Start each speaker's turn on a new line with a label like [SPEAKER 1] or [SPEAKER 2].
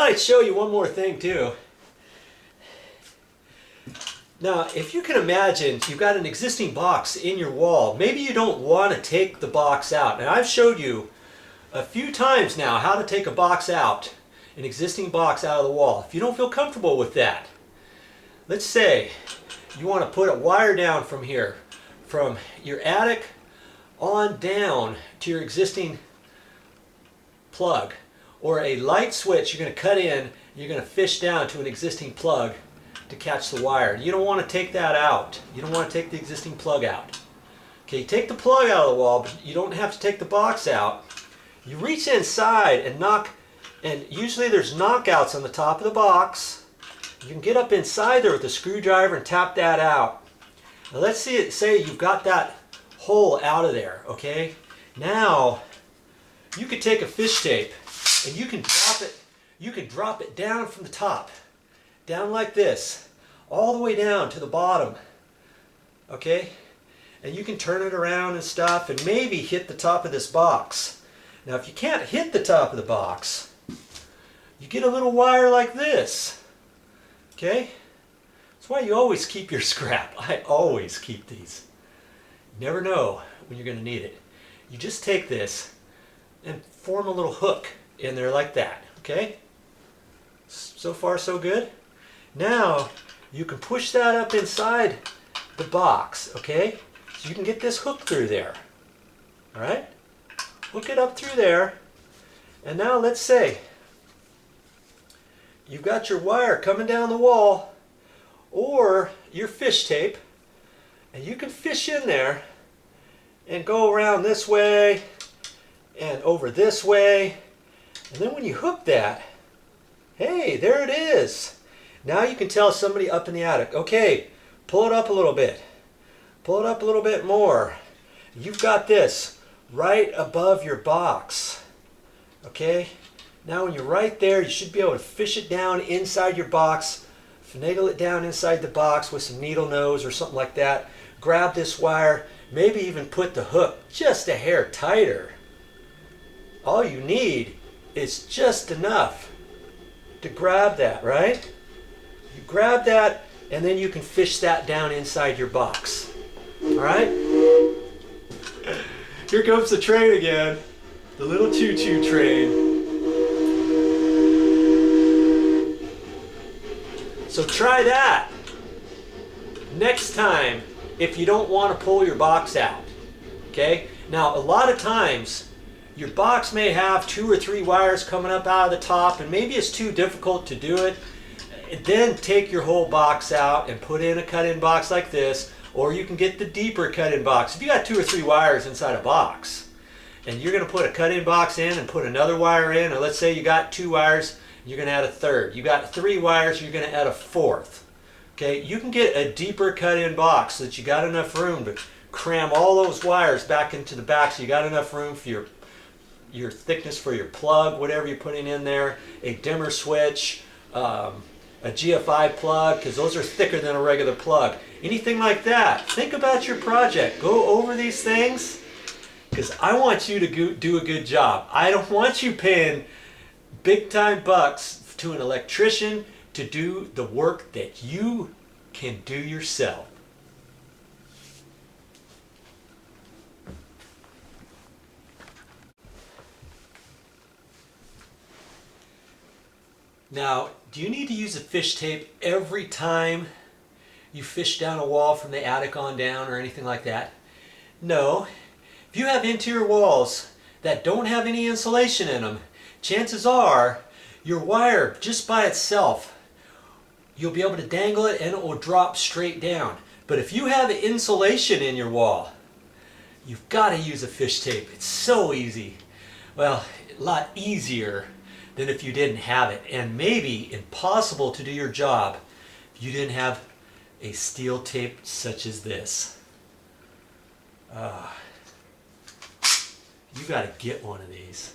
[SPEAKER 1] thought I'd show you one more thing too. Now, if you can imagine, you've got an existing box in your wall. Maybe you don't want to take the box out. And I've showed you a few times now how to take a box out, an existing box out of the wall. If you don't feel comfortable with that, let's say you want to put a wire down from here, from your attic on down to your existing plug, or a light switch you're going to cut in, you're going to fish down to an existing plug to catch the wire. You don't want to take that out. You don't want to take the existing plug out. Okay, take the plug out of the wall, but you don't have to take the box out. You reach inside and knock, and usually there's knockouts on the top of the box. You can get up inside there with a screwdriver and tap that out. Now let's see it, say you've got that hole out of there, okay? Now you could take a fish tape and you can drop it down from the top, down like this, all the way down to the bottom, okay? And you can turn it around and stuff and maybe hit the top of this box. Now if you can't hit the top of the box, you get a little wire like this, okay? That's why you always keep your scrap. I always keep these. You never know when you're going to need it. You just take this and form a little hook in there like that, okay? So far so good. Now you can push that up inside the box, okay? So you can get this hook through there, all right? Hook it up through there, and now let's say you've got your wire coming down the wall or your fish tape, and you can fish in there and go around this way and over this way, and then when you hook that, hey, there it is. Now you can tell somebody up in the attic, okay, pull it up a little bit. Pull it up a little bit more. You've got this right above your box, okay? Now when you're right there, you should be able to fish it down inside your box, finagle it down inside the box with some needle nose or something like that. Grab this wire, maybe even put the hook just a hair tighter. All you need is just enough to grab that, right? You grab that and then you can fish that down inside your box. All right? Here comes the train again. The little choo-choo train. So try that next time if you don't want to pull your box out. Okay? Now, a lot of times your box may have 2 or 3 wires coming up out of the top, and maybe it's too difficult to do it. Then take your whole box out and put in a cut-in box like this, or you can get the deeper cut-in box. If you got 2 or 3 wires inside a box, and you're going to put a cut-in box in and put another wire in, or let's say you got 2 wires, you're going to add a third. You got 3 wires, you're going to add a fourth. Okay, you can get a deeper cut-in box so that you got enough room to cram all those wires back into the back, so you got enough room for your thickness for your plug, whatever you're putting in there, a dimmer switch, a GFI plug, because those are thicker than a regular plug. Anything like that. Think about your project. Go over these things, because I want you to do a good job. I don't want you paying big time bucks to an electrician to do the work that you can do yourself. Now, do you need to use a fish tape every time you fish down a wall from the attic on down or anything like that? No. If you have interior walls that don't have any insulation in them, chances are your wire just by itself, you'll be able to dangle it and it will drop straight down. But if you have insulation in your wall, you've got to use a fish tape. It's so easy. Well, a lot easier than if you didn't have it, and maybe impossible to do your job if you didn't have a steel tape such as this. You got to get one of these.